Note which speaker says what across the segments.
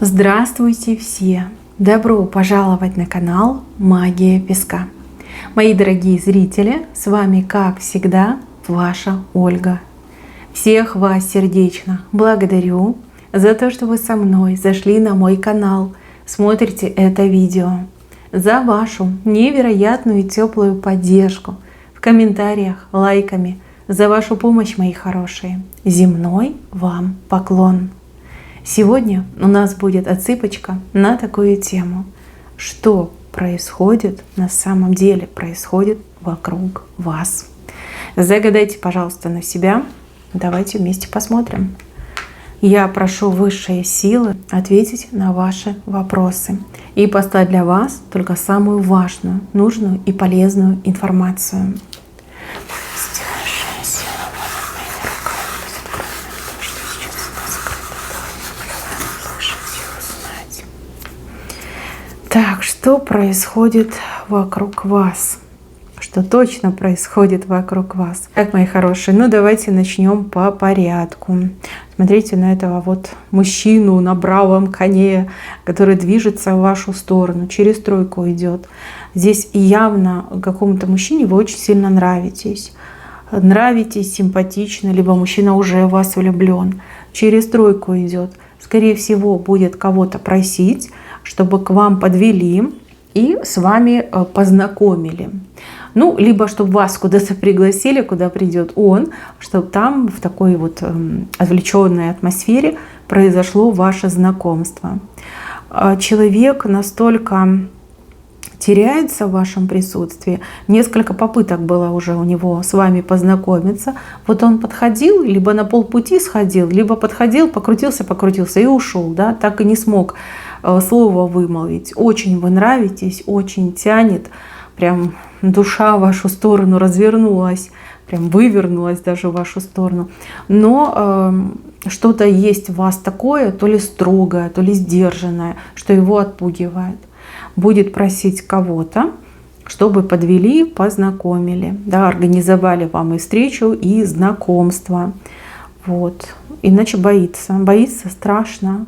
Speaker 1: Здравствуйте все! Добро пожаловать на канал Магия Песка. Мои дорогие зрители, с вами как всегда ваша Ольга. Всех вас сердечно благодарю за то, что вы со мной зашли на мой канал, смотрите это видео, за вашу невероятную и теплую поддержку в комментариях, лайками, за вашу помощь, мои хорошие. Земной вам поклон! Сегодня у нас будет отсыпочка на такую тему. Что происходит на самом деле происходит вокруг вас? Загадайте, пожалуйста, на себя. Давайте вместе посмотрим. Я прошу высшие силы ответить на ваши вопросы и послать для вас только самую важную, нужную и полезную информацию. Так, что происходит вокруг вас? Что точно происходит вокруг вас? Так, мои хорошие, ну давайте начнем по порядку. Смотрите на этого вот мужчину на бравом коне, который движется в вашу сторону, через тройку идет. Здесь явно какому-то мужчине вы очень сильно нравитесь. Нравитесь, симпатично, либо мужчина уже в вас влюблен. Через тройку идет. Скорее всего, будет кого-то просить, чтобы к вам подвели и с вами познакомили. Ну, либо чтобы вас куда-то пригласили, куда придет он, чтобы там в такой вот отвлеченной атмосфере произошло ваше знакомство. Человек настолько теряется в вашем присутствии. Несколько попыток было уже у него с вами познакомиться. Вот он подходил, либо на полпути сходил, либо подходил, покрутился и ушел. Да? Так и не смог слово вымолвить. Очень вы нравитесь, очень тянет. Прям душа в вашу сторону развернулась, прям вывернулась даже в вашу сторону. Но что-то есть в вас такое, то ли строгое, то ли сдержанное, что его отпугивает. Будет просить кого-то, чтобы подвели, познакомили, да, организовали вам и встречу, и знакомство. Вот. Иначе боится страшно.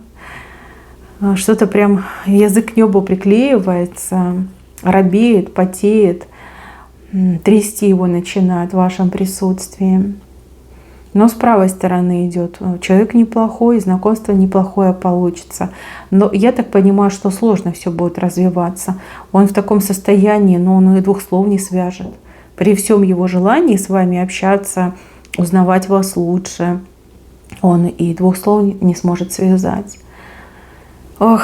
Speaker 1: Что-то прям язык к небу приклеивается, робеет, потеет, трясти его начинает в вашем присутствии. Но с правой стороны идет. Человек неплохой, знакомство неплохое получится. Но я так понимаю, что сложно все будет развиваться. Он в таком состоянии, но он и двух слов не свяжет. При всем его желании с вами общаться, узнавать вас лучше, он и двух слов не сможет связать. Ох,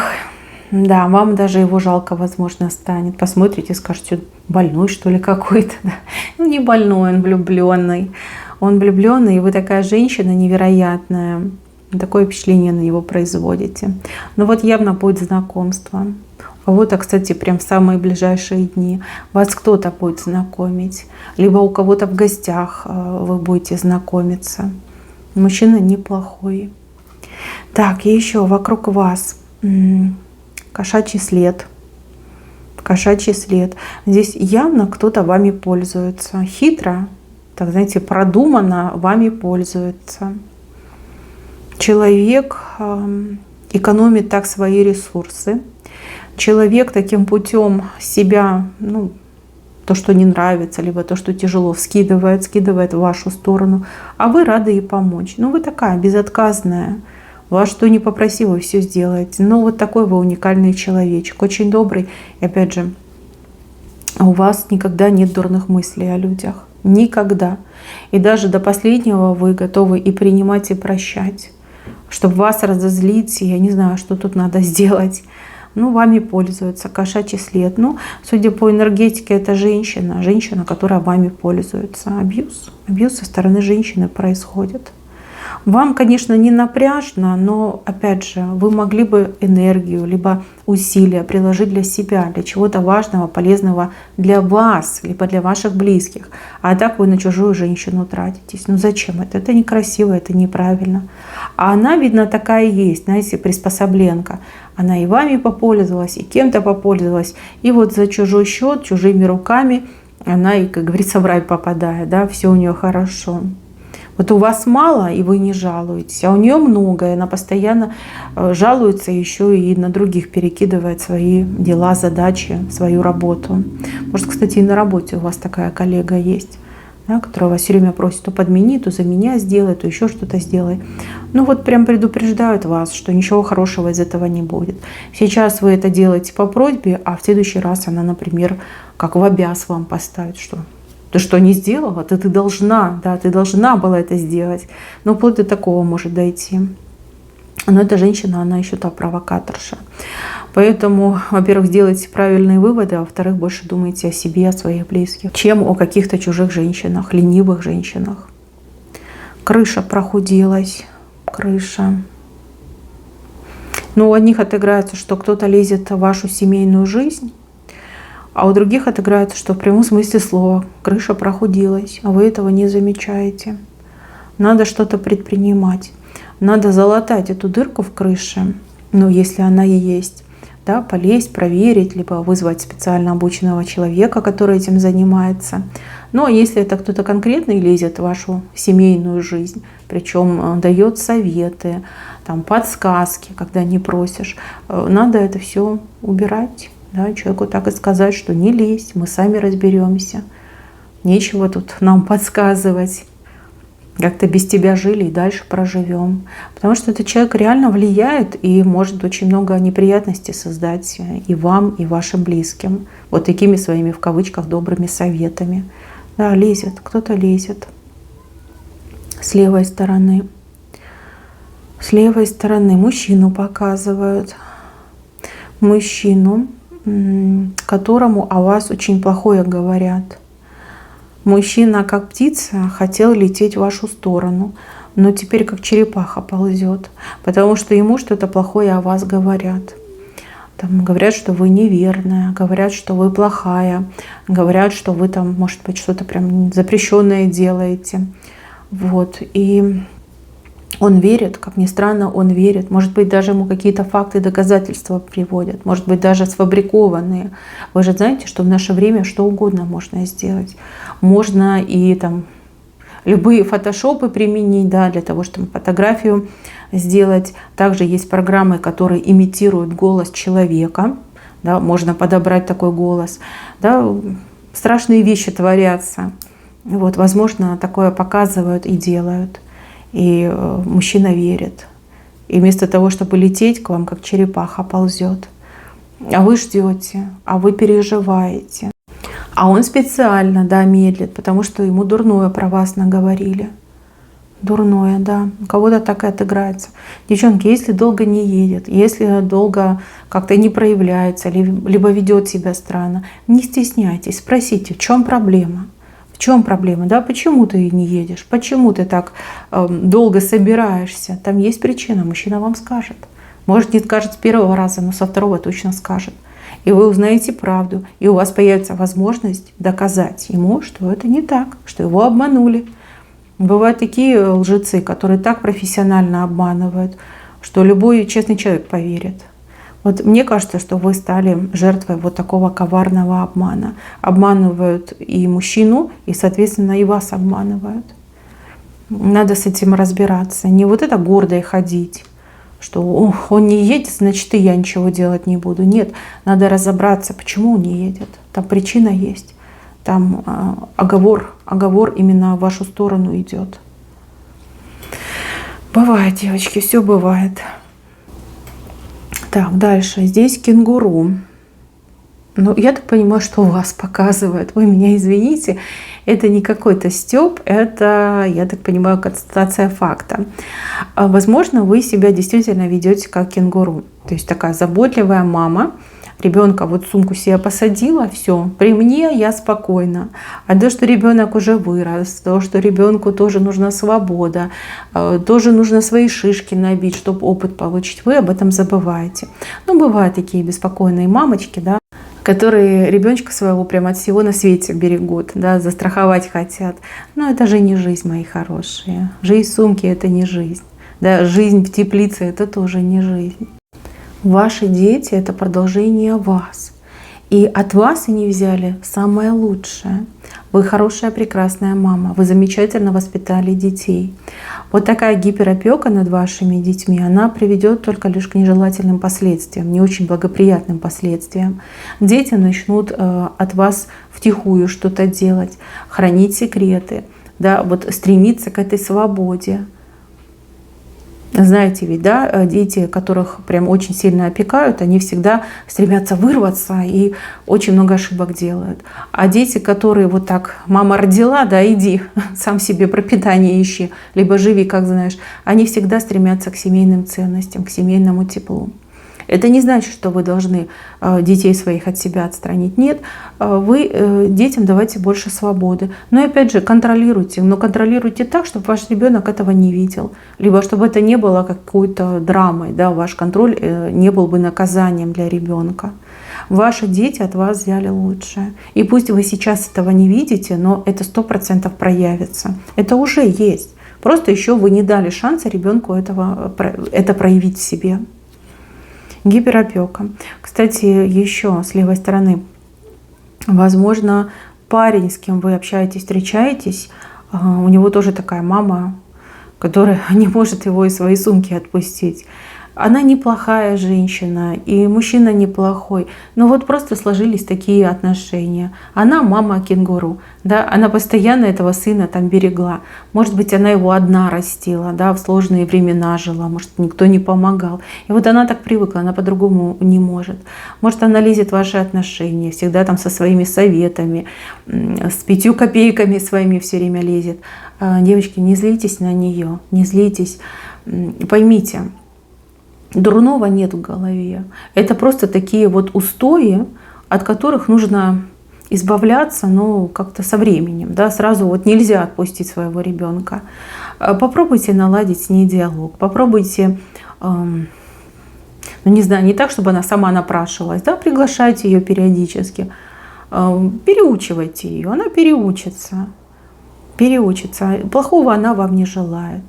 Speaker 1: да, вам даже его жалко, возможно, станет. Посмотрите, скажете, больной что ли какой-то. Ну, не больной, он влюбленный. Он влюбленный, и вы такая женщина невероятная. Такое впечатление на него производите. Но вот явно будет знакомство. У кого-то, кстати, прям в самые ближайшие дни вас кто-то будет знакомить. Либо у кого-то в гостях вы будете знакомиться. Мужчина неплохой. Так, и еще вокруг вас кошачий след. Кошачий след. Здесь явно кто-то вами пользуется. Хитро, так знаете, продуманно вами пользуется. Человек экономит так свои ресурсы. Человек таким путем себя, ну, то, что не нравится, либо то, что тяжело, скидывает в вашу сторону. А вы рады ей помочь. Ну, вы такая безотказная. Вас что не попроси, вы все сделаете. Но вот такой вы уникальный человечек. Очень добрый. И опять же, у вас никогда нет дурных мыслей о людях. Никогда. И даже до последнего вы готовы и принимать, и прощать. Чтобы вас разозлить, я не знаю, что тут надо сделать. Ну, вами пользуется кошачий след. Ну, судя по энергетике, это женщина. Женщина, которая вами пользуется. Абьюз. Абьюз со стороны женщины происходит. Вам, конечно, не напряжно, но, опять же, вы могли бы энергию, либо усилия приложить для себя, для чего-то важного, полезного для вас, либо для ваших близких. А так вы на чужую женщину тратитесь. Ну зачем это? Это некрасиво, это неправильно. А она, видно, такая есть, знаете, приспособленка. Она и вами попользовалась, и кем-то попользовалась. И вот за чужой счет, чужими руками она и, как говорится, в рай попадает. Да? Все у нее хорошо. Вот у вас мало, и вы не жалуетесь, а у нее много, и она постоянно жалуется еще и на других, перекидывает свои дела, задачи, свою работу. Может, кстати, и на работе у вас такая коллега есть, да, которая вас все время просит: то подмени, то за меня сделай, то еще что-то сделай. Ну вот прям предупреждают вас, что ничего хорошего из этого не будет. Сейчас вы это делаете по просьбе, а в следующий раз она, например, как в обяз вам поставит, что ты что, не сделала? Ты должна, да, ты должна была это сделать. Но вплоть до такого может дойти. Но эта женщина, она еще та провокаторша. Поэтому, во-первых, сделайте правильные выводы, а во-вторых, больше думайте о себе, о своих близких, чем о каких-то чужих женщинах, ленивых женщинах. Крыша прохудилась. Крыша. Но у одних отыграется, что кто-то лезет в вашу семейную жизнь, а у других отыграется, что в прямом смысле слова крыша прохудилась, а вы этого не замечаете. Надо что-то предпринимать. Надо залатать эту дырку в крыше, ну, если она и есть, да, полезть, проверить, либо вызвать специально обученного человека, который этим занимается. Ну, а если это кто-то конкретный лезет в вашу семейную жизнь, причем дает советы, там, подсказки, когда не просишь, надо это все убирать. Да, человеку так и сказать, что не лезь, мы сами разберемся. Нечего тут нам подсказывать. Как-то без тебя жили и дальше проживем. Потому что этот человек реально влияет и может очень много неприятностей создать и вам, и вашим близким. Вот такими своими, в кавычках, добрыми советами. Да, лезет, кто-то лезет. С левой стороны. С левой стороны мужчину показывают. Мужчину, которому о вас очень плохое говорят. Мужчина, как птица, хотел лететь в вашу сторону, но теперь как черепаха ползет, потому что ему что-то плохое о вас говорят. Там говорят, что вы неверная, говорят, что вы плохая, говорят, что вы там, может быть, что-то прям запрещенное делаете. Вот. И он верит, как ни странно, он верит. Может быть, даже ему какие-то факты, доказательства приводят. Может быть, даже сфабрикованные. Вы же знаете, что в наше время что угодно можно сделать. Можно и там любые фотошопы применить, да, для того, чтобы фотографию сделать. Также есть программы, которые имитируют голос человека. Да, можно подобрать такой голос. Да, страшные вещи творятся. Вот, возможно, такое показывают и делают. И мужчина верит. И вместо того, чтобы лететь к вам, как черепаха ползет. А вы ждете, а вы переживаете. А он специально, да, медлит, потому что ему дурное про вас наговорили. Дурное, да. У кого-то так и отыграется. Девчонки, если долго не едет, если долго как-то не проявляется, либо ведет себя странно, не стесняйтесь, спросите, в чем проблема. В чем проблема? Да, почему ты не едешь? Почему ты так долго собираешься? Там есть причина, мужчина вам скажет. Может, не скажет с первого раза, но со второго точно скажет. И вы узнаете правду, и у вас появится возможность доказать ему, что это не так, что его обманули. Бывают такие лжецы, которые так профессионально обманывают, что любой честный человек поверит. Вот мне кажется, что вы стали жертвой вот такого коварного обмана. Обманывают и мужчину, и, соответственно, и вас обманывают. Надо с этим разбираться. Не вот это гордо ходить, что он не едет, значит, и я ничего делать не буду. Нет, надо разобраться, почему он не едет. Там причина есть. Там оговор именно в вашу сторону идет. Бывает, девочки, все бывает. Так, дальше. Здесь кенгуру. Ну, я так понимаю, что вас показывают. Вы меня извините. Это не какой-то стёб, это, я так понимаю, констатация факта. Возможно, вы себя действительно ведете как кенгуру. То есть такая заботливая мама. Ребенка вот сумку себе посадила, все, при мне я спокойна. А то, что ребенок уже вырос, то, что ребенку тоже нужна свобода, тоже нужно свои шишки набить, чтобы опыт получить, вы об этом забываете. Ну, бывают такие беспокойные мамочки, да, которые ребеночка своего прямо от всего на свете берегут, да, застраховать хотят. Но это же не жизнь, мои хорошие. Жизнь в сумке — это не жизнь. Да, жизнь в теплице — это тоже не жизнь. Ваши дети — это продолжение вас. И от вас они взяли самое лучшее. Вы хорошая, прекрасная мама. Вы замечательно воспитали детей. Вот такая гиперопека над вашими детьми, она приведет только лишь к нежелательным последствиям, не очень благоприятным последствиям. Дети начнут от вас втихую что-то делать, хранить секреты, да, вот стремиться к этой свободе. Знаете ведь, да, дети, которых прям очень сильно опекают, они всегда стремятся вырваться и очень много ошибок делают. А дети, которые вот так, мама родила, да, иди, сам себе пропитание ищи, либо живи, как знаешь, они всегда стремятся к семейным ценностям, к семейному теплу. Это не значит, что вы должны детей своих от себя отстранить. Нет, вы детям давайте больше свободы. Но опять же, контролируйте. Но контролируйте так, чтобы ваш ребенок этого не видел. Либо чтобы это не было какой-то драмой. Да, ваш контроль не был бы наказанием для ребенка. Ваши дети от вас взяли лучшее. И пусть вы сейчас этого не видите, но это 100% проявится. Это уже есть. Просто еще вы не дали шанса ребенку это проявить в себе. Гиперопека. Кстати, еще с левой стороны, возможно, парень, с кем вы общаетесь, встречаетесь, у него тоже такая мама, которая не может его из своей сумки отпустить. Она неплохая женщина, и мужчина неплохой. Но вот просто сложились такие отношения. Она мама кенгуру, да, она постоянно этого сына там берегла. Может быть, она его одна растила, да, в сложные времена жила, может, никто не помогал. И вот она так привыкла, она по-другому не может. Может, она лезет в ваши отношения, всегда там со своими советами, с 5 копейками своими все время лезет. Девочки, не злитесь на нее, не злитесь. Поймите, дурного нет в голове. Это просто такие вот устои, от которых нужно избавляться, но как-то со временем. Да? Сразу вот нельзя отпустить своего ребенка. Попробуйте наладить с ней диалог. Попробуйте, ну не знаю, не так, чтобы она сама напрашивалась. Да? Приглашайте ее периодически. Переучивайте ее. Она переучится. Переучится. Плохого она вам не желает.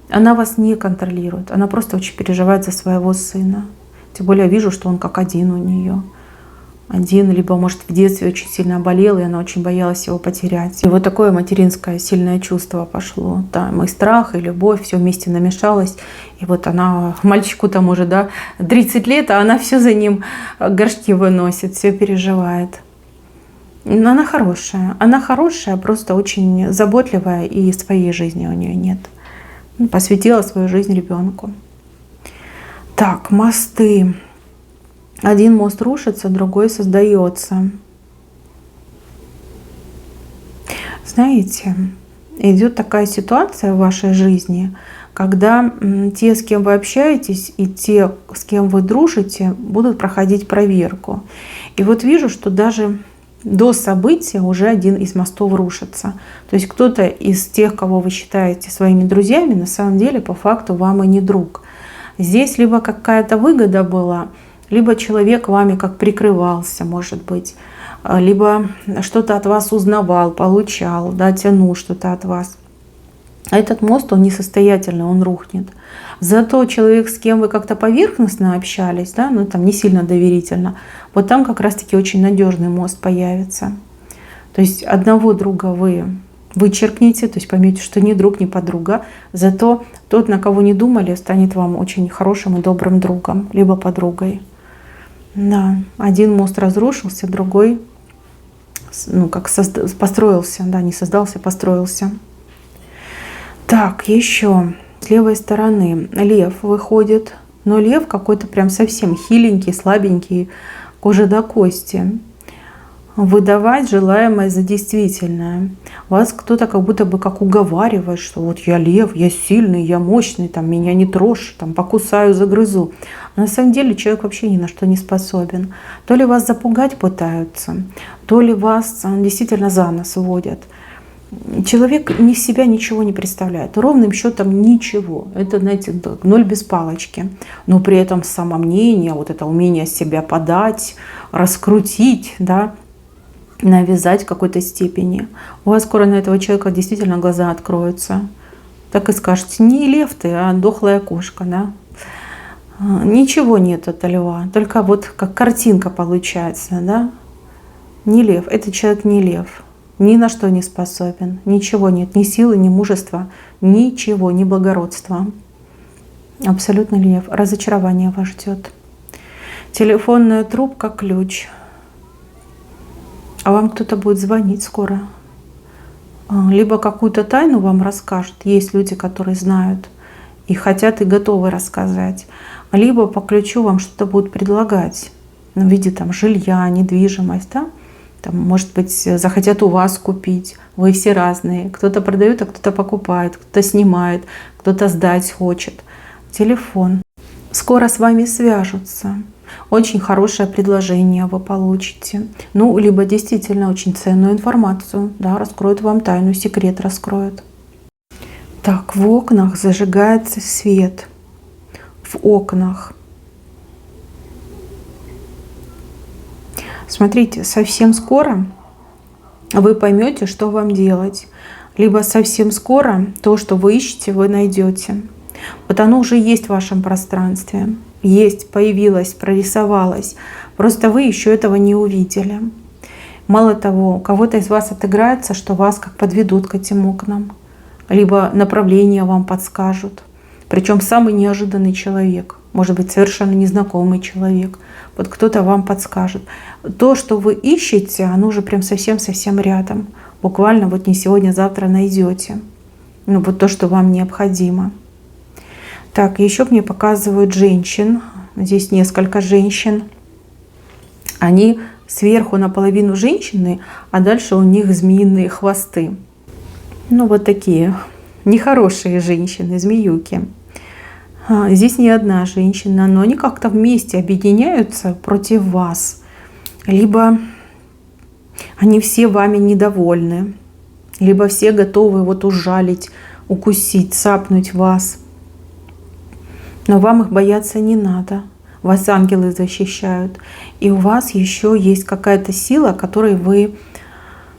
Speaker 1: Она вас не контролирует, она просто очень переживает за своего сына. Тем более я вижу, что он как один у нее. Один, либо, может, в детстве очень сильно болел, и она очень боялась его потерять. И вот такое материнское сильное чувство пошло. Там и страх, и любовь, все вместе намешалось. И вот она, мальчику там уже, да, 30 лет, а она все за ним горшки выносит, все переживает. Но она хорошая, просто очень заботливая, и своей жизни у нее нет. Посвятила свою жизнь ребенку. Так, мосты. Один мост рушится, другой создается. Знаете, идет такая ситуация в вашей жизни, когда те, с кем вы общаетесь, и те, с кем вы дружите, будут проходить проверку. И вот вижу, что даже до события уже один из мостов рушится. То есть кто-то из тех, кого вы считаете своими друзьями, на самом деле по факту вам и не друг. Здесь либо какая-то выгода была, либо человек вами как прикрывался, может быть, либо что-то от вас узнавал, получал, да, тянул что-то от вас. А этот мост, он несостоятельный, он рухнет. Зато человек, с кем вы как-то поверхностно общались, да, ну там не сильно доверительно, вот там как раз-таки очень надежный мост появится. То есть одного друга вы вычеркните, то есть поймете, что ни друг, ни подруга. Зато тот, на кого не думали, станет вам очень хорошим и добрым другом, либо подругой. Да, один мост разрушился, другой, ну как построился, да, не создался, построился. Так, еще с левой стороны лев выходит, но лев какой-то прям совсем хиленький, слабенький, кожа до кости. Выдавать желаемое за действительное. Вас кто-то как будто бы как уговаривает, что вот я лев, я сильный, я мощный, там, меня не трожь, там, покусаю, загрызу. А на самом деле человек вообще ни на что не способен. То ли вас запугать пытаются, то ли вас действительно за нос водят. Человек ни в себя ничего не представляет. Ровным счетом ничего. Это, знаете, ноль без палочки. Но при этом самомнение, вот это умение себя подать, раскрутить, да, навязать в какой-то степени. У вас скоро на этого человека действительно глаза откроются. Так и скажете, не лев ты, а дохлая кошка, да. Ничего нет от льва. Только вот как картинка получается, да. Не лев. Этот человек не лев. Ни на что не способен. Ничего нет. Ни силы, ни мужества. Ничего. Ни благородства. Абсолютно лев. Разочарование вас ждет. Телефонная трубка, ключ. А вам кто-то будет звонить скоро. Либо какую-то тайну вам расскажут. Есть люди, которые знают и хотят, и готовы рассказать. Либо по ключу вам что-то будут предлагать в виде там жилья, недвижимость, да? Там, может быть, захотят у вас купить. Вы все разные. Кто-то продает, а кто-то покупает, кто-то снимает, кто-то сдать хочет. Телефон. Скоро с вами свяжутся. Очень хорошее предложение вы получите. Ну, либо действительно очень ценную информацию. Да, раскроют вам тайну, секрет раскроют. Так, в окнах зажигается свет. В окнах. Смотрите, совсем скоро вы поймете, что вам делать. Либо совсем скоро то, что вы ищете, вы найдете. Вот оно уже есть в вашем пространстве. Есть, появилось, прорисовалось. Просто вы еще этого не увидели. Мало того, у кого-то из вас отыграется, что вас как подведут к этим окнам. Либо направление вам подскажут. Причем самый неожиданный человек. Может быть, совершенно незнакомый человек. Вот кто-то вам подскажет. То, что вы ищете, оно уже прям совсем-совсем рядом. Буквально вот не сегодня, завтра найдете. Ну вот то, что вам необходимо. Так, еще мне показывают женщин. Здесь несколько женщин. Они сверху наполовину женщины, а дальше у них змеиные хвосты. Ну вот такие нехорошие женщины, змеюки. Здесь не одна женщина, но они как-то вместе объединяются против вас. Либо они все вами недовольны, либо все готовы вот ужалить, укусить, цапнуть вас. Но вам их бояться не надо. Вас ангелы защищают. И у вас еще есть какая-то сила, которой вы,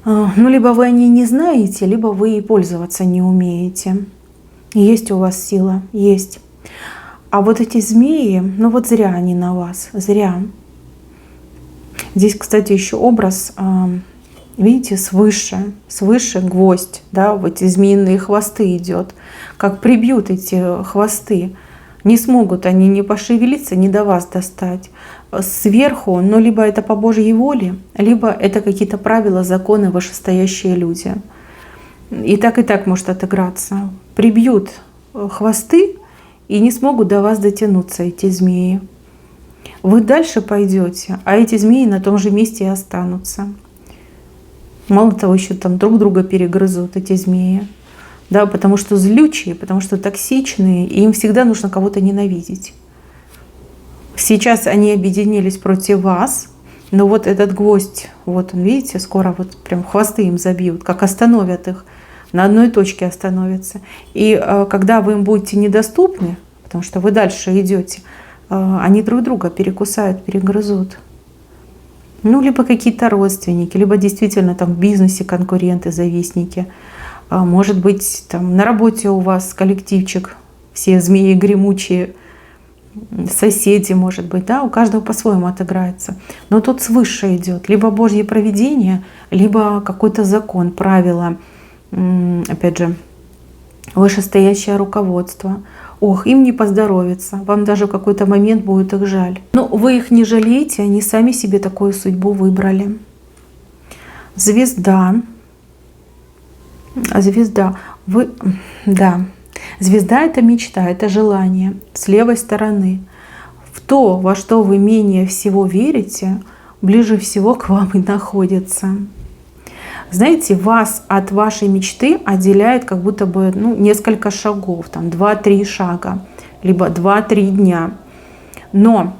Speaker 1: ну, либо вы о ней не знаете, либо вы ей пользоваться не умеете. Есть у вас сила, есть. А вот эти змеи, ну вот зря они на вас, зря. Здесь, кстати, еще образ, видите, свыше гвоздь, да, вот эти змеиные хвосты идет. Как прибьют эти хвосты. Не смогут они ни пошевелиться, ни до вас достать. Сверху, ну, либо это по Божьей воле, либо это какие-то правила, законы, вышестоящие люди. И так может отыграться. Прибьют хвосты и не смогут до вас дотянуться эти змеи. Вы дальше пойдете, а эти змеи на том же месте и останутся. Мало того, еще там друг друга перегрызут эти змеи. Да, потому что злючие, потому что токсичные, и им всегда нужно кого-то ненавидеть. Сейчас они объединились против вас, но вот этот гвоздь, вот он, видите, скоро вот прям хвосты им забьют, как остановят их, на одной точке остановятся. И когда вы им будете недоступны, потому что вы дальше идете, они друг друга перекусают, перегрызут. Ну, либо какие-то родственники, либо действительно там в бизнесе конкуренты, завистники. Может быть, там на работе у вас коллективчик, все змеи гремучие, соседи, может быть, да, у каждого по-своему отыграется. Но тут свыше идет либо Божье провидение, либо какой-то закон, правило, опять же, вышестоящее руководство. Ох, им не поздоровится, вам даже в какой-то момент будет их жаль. Но вы их не жалеете, они сами себе такую судьбу выбрали. Звезда. Звезда. Да. Звезда — это мечта, это желание. С левой стороны. В то, во что вы менее всего верите, ближе всего к вам и находится. Знаете, вас от вашей мечты отделяет как будто бы несколько шагов, там 2-3 шага, либо 2-3 дня. Но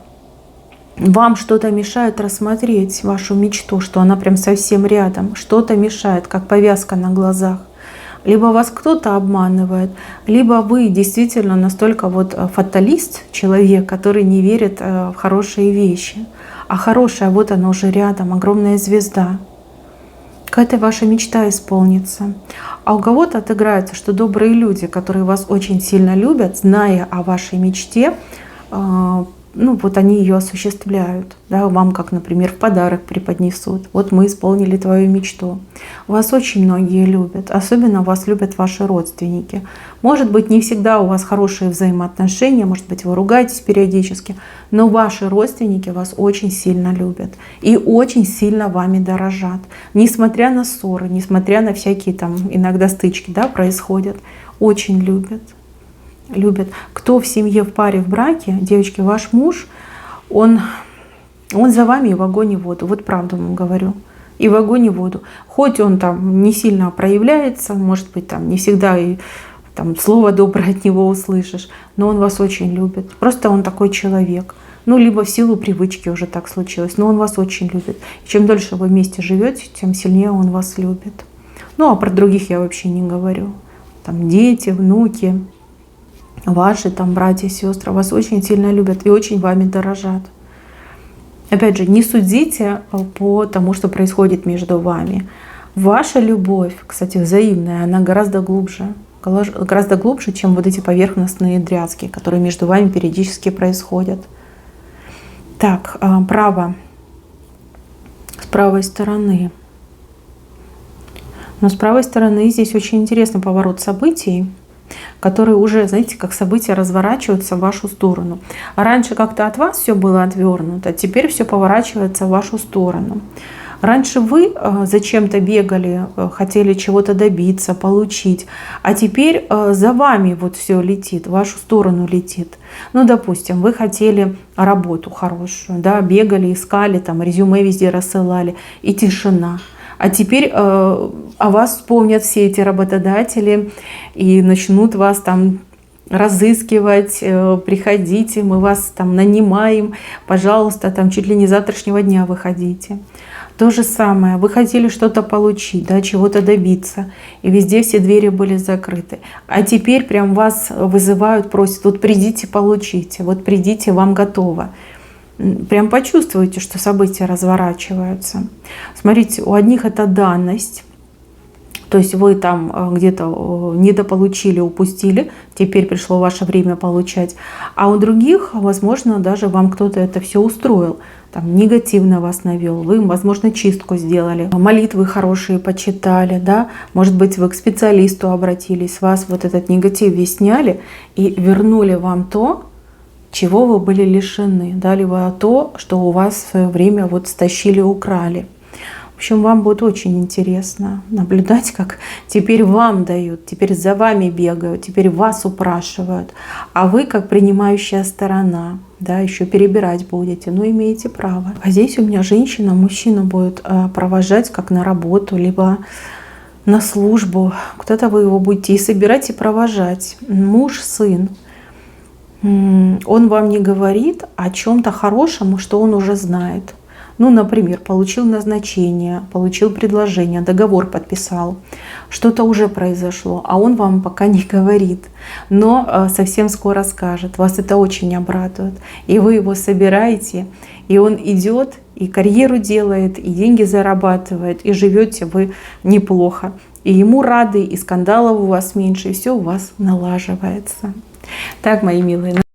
Speaker 1: вам что-то мешает рассмотреть вашу мечту, что она прям совсем рядом. Что-то мешает, как повязка на глазах. Либо вас кто-то обманывает, либо вы действительно настолько вот фаталист, человек, который не верит в хорошие вещи. А хорошая, вот она уже рядом, огромная звезда. Какая-то ваша мечта исполнится. А у кого-то отыграется, что добрые люди, которые вас очень сильно любят, зная о вашей мечте, ну, вот они ее осуществляют, да, вам, как, например, в подарок преподнесут. Вот мы исполнили твою мечту. Вас очень многие любят, особенно вас любят ваши родственники. Может быть, не всегда у вас хорошие взаимоотношения, может быть, вы ругаетесь периодически, но ваши родственники вас очень сильно любят и очень сильно вами дорожат. Несмотря на ссоры, несмотря на всякие там иногда стычки, да, происходят, очень любят. Любят. Кто в семье, в паре, в браке, девочки, ваш муж, он за вами и в огонь и в воду. Вот правду вам говорю. И в огонь и в воду. Хоть он там не сильно проявляется, может быть, там не всегда и там слово доброе от него услышишь, но он вас очень любит. Просто он такой человек. Ну, либо в силу привычки уже так случилось, но он вас очень любит. И чем дольше вы вместе живете, тем сильнее он вас любит. Ну, а про других я вообще не говорю. Там дети, внуки, ваши там братья, сестры вас очень сильно любят и очень вами дорожат. Опять же, не судите по тому, что происходит между вами. Ваша любовь, кстати, взаимная, она гораздо глубже, чем вот эти поверхностные дрязги, которые между вами периодически происходят. Так, право, с правой стороны. Но с правой стороны здесь очень интересный поворот событий, которые уже, знаете, как события разворачиваются в вашу сторону. А раньше как-то от вас все было отвернуто, теперь все поворачивается в вашу сторону. Раньше вы зачем-то бегали, хотели чего-то добиться, получить, а теперь за вами вот все летит, в вашу сторону летит. Ну, допустим, вы хотели работу хорошую, да, бегали, искали, там резюме везде рассылали, и тишина. А теперь о вас вспомнят все эти работодатели и начнут вас там разыскивать, приходите, мы вас там нанимаем, пожалуйста, там чуть ли не с завтрашнего дня выходите. То же самое, вы хотели что-то получить, да, чего-то добиться, и везде все двери были закрыты. А теперь прям вас вызывают, просят, вот придите, получите, вот придите, вам готово. Прям почувствуете, что события разворачиваются. Смотрите, у одних это данность, то есть вы там где-то недополучили, упустили, теперь пришло ваше время получать. А у других, возможно, даже вам кто-то это все устроил, там, негативно вас навел, вы, возможно, чистку сделали, молитвы хорошие почитали, да? Может быть, вы к специалисту обратились, вас вот этот негатив весь сняли и вернули вам то, чего вы были лишены, дали вы то, что у вас в свое время вот стащили, украли. В общем, вам будет очень интересно наблюдать, как теперь вам дают, теперь за вами бегают, теперь вас упрашивают, а вы, как принимающая сторона, да, еще перебирать будете, но имеете право. А здесь у меня женщина, мужчина будет провожать как на работу, либо на службу. Куда-то вы его будете и собирать, и провожать. Муж, сын. Он вам не говорит о чем-то хорошем, что он уже знает. Ну, например, получил назначение, получил предложение, договор подписал, что-то уже произошло, а он вам пока не говорит, но совсем скоро скажет. Вас это очень обрадует. И вы его собираете, и он идет, и карьеру делает, и деньги зарабатывает, и живете вы неплохо. И ему рады, и скандалов у вас меньше, и все у вас налаживается. Так, мои милые.